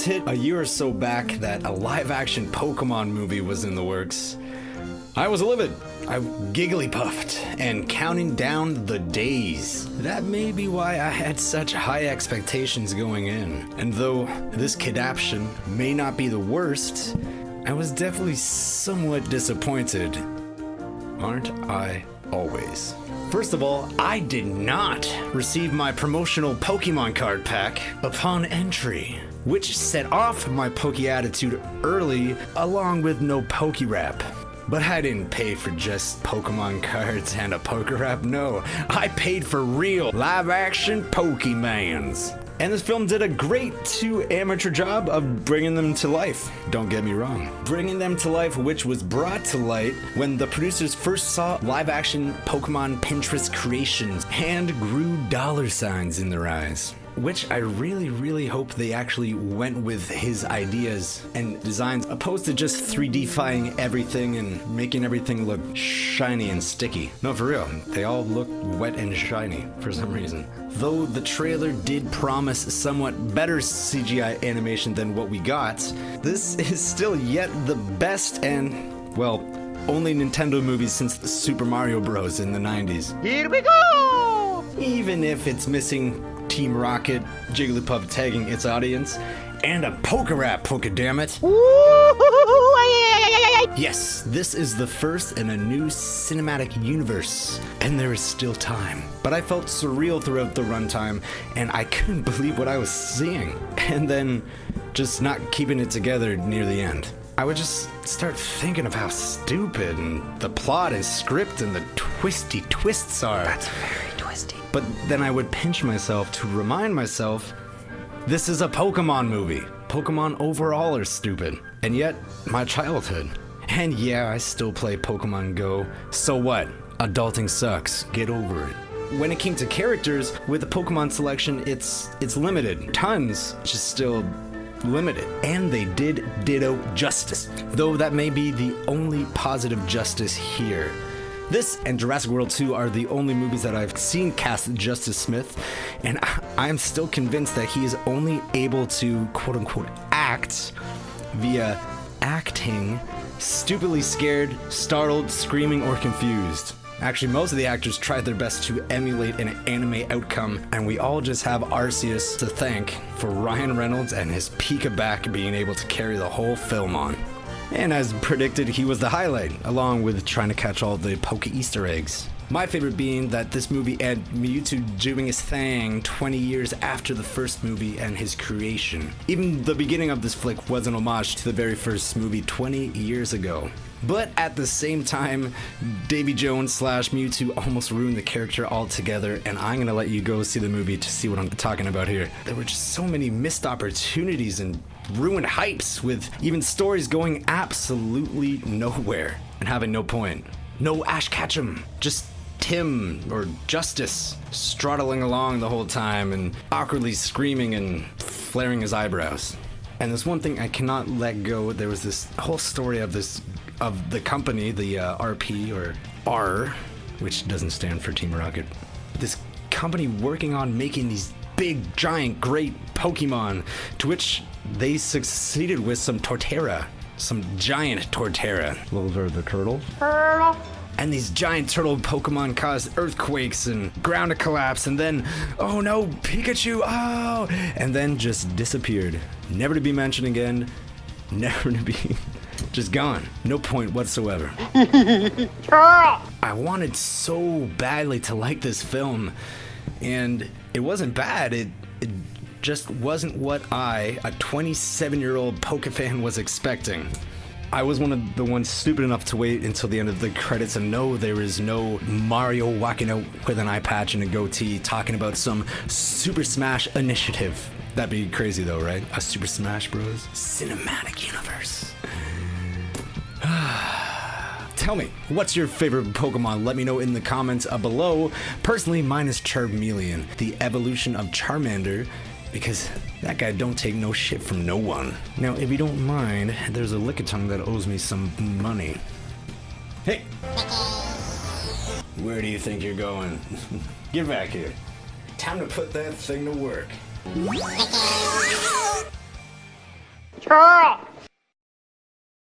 news hit a year or so back that a live-action Pokemon movie was in the works, I was livid. I giggly puffed and counting down the days. That may be why I had such high expectations going in. And though this kidaption may not be the worst, I was definitely somewhat disappointed. Aren't I always? First of all, I did not receive my promotional Pokemon card pack upon entry, which set off my Poke attitude early along with no Poke Rap. But I didn't pay for just Pokemon cards and a Poke Rap, no. I paid for real live-action Pokemans. And this film did a great amateur job of bringing them to life. Don't get me wrong. Bringing them to life, which was brought to light when the producers first saw live-action Pokemon Pinterest creations and grew dollar signs in their eyes. Which I really hope they actually went with his ideas and designs, opposed to just 3D-fying everything and making everything look shiny and sticky. No, for real, they all look wet and shiny for some reason. Though the trailer did promise somewhat better CGI animation than what we got, this is still yet the best and, well, only Nintendo movie since the Super Mario Bros. In the 90s. Here we go! Even if it's missing Team Rocket, Jigglypuff tagging its audience, and a Poke Rap, Pokedamit. Yes, this is the first in a new cinematic universe, and there is still time. But I felt surreal throughout the runtime, and I couldn't believe what I was seeing. And then just not keeping it together near the end. I would just start thinking of how stupid and the plot and script and the twisty twists are. That's very twisty. But then I would pinch myself to remind myself, this is a Pokemon movie. Pokemon overall are stupid. And yet, my childhood. And yeah, I still play Pokemon Go. So what? Adulting sucks. Get over it. When it came to characters, with the Pokemon selection, it's limited. Tons, just still limited. And they did ditto justice. Though that may be the only positive justice here. This and Jurassic World 2 are the only movies that I've seen cast Justice Smith, and I'm still convinced that he is only able to quote-unquote act via acting stupidly scared, startled, screaming, or confused. Actually, most of the actors tried their best to emulate an anime outcome, and we all just have Arceus to thank for Ryan Reynolds and his Pikachu being able to carry the whole film on. And as predicted, he was the highlight, along with trying to catch all the Poke Easter eggs. My favorite being that this movie had Mewtwo doing his thing 20 years after the first movie and his creation. Even the beginning of this flick was an homage to the very first movie 20 years ago. But at the same time, Davy Jones / Mewtwo almost ruined the character altogether, and I'm gonna let you go see the movie to see what I'm talking about here. There were just so many missed opportunities and ruined hypes, with even stories going absolutely nowhere and having no point. No Ash Ketchum, just Tim or Justice struggling along the whole time and awkwardly screaming and flaring his eyebrows. And there's one thing I cannot let go. There was this whole story of the company, the RP or R, which doesn't stand for Team Rocket. This company working on making these big, giant, great Pokemon, to which they succeeded with some Torterra, some giant Torterra. Those are the turtles. Turtle. And these giant turtle Pokemon caused earthquakes and ground to collapse, and then, oh no, Pikachu, oh! And then just disappeared. Never to be mentioned again, never to be, just gone. No point whatsoever. I wanted so badly to like this film, and it wasn't bad. It just wasn't what I, a 27-year-old Pokefan, was expecting. I was one of the ones stupid enough to wait until the end of the credits and know there is no Mario walking out with an eye patch and a goatee talking about some Super Smash initiative. That'd be crazy though, right? A Super Smash Bros. Cinematic universe. Tell me, what's your favorite Pokemon? Let me know in the comments below. Personally, mine is Charmeleon, the evolution of Charmander, because that guy don't take no shit from no one. Now, if you don't mind, there's a Lickitung that owes me some money. Hey! Where do you think you're going? Get back here. Time to put that thing to work. Churl!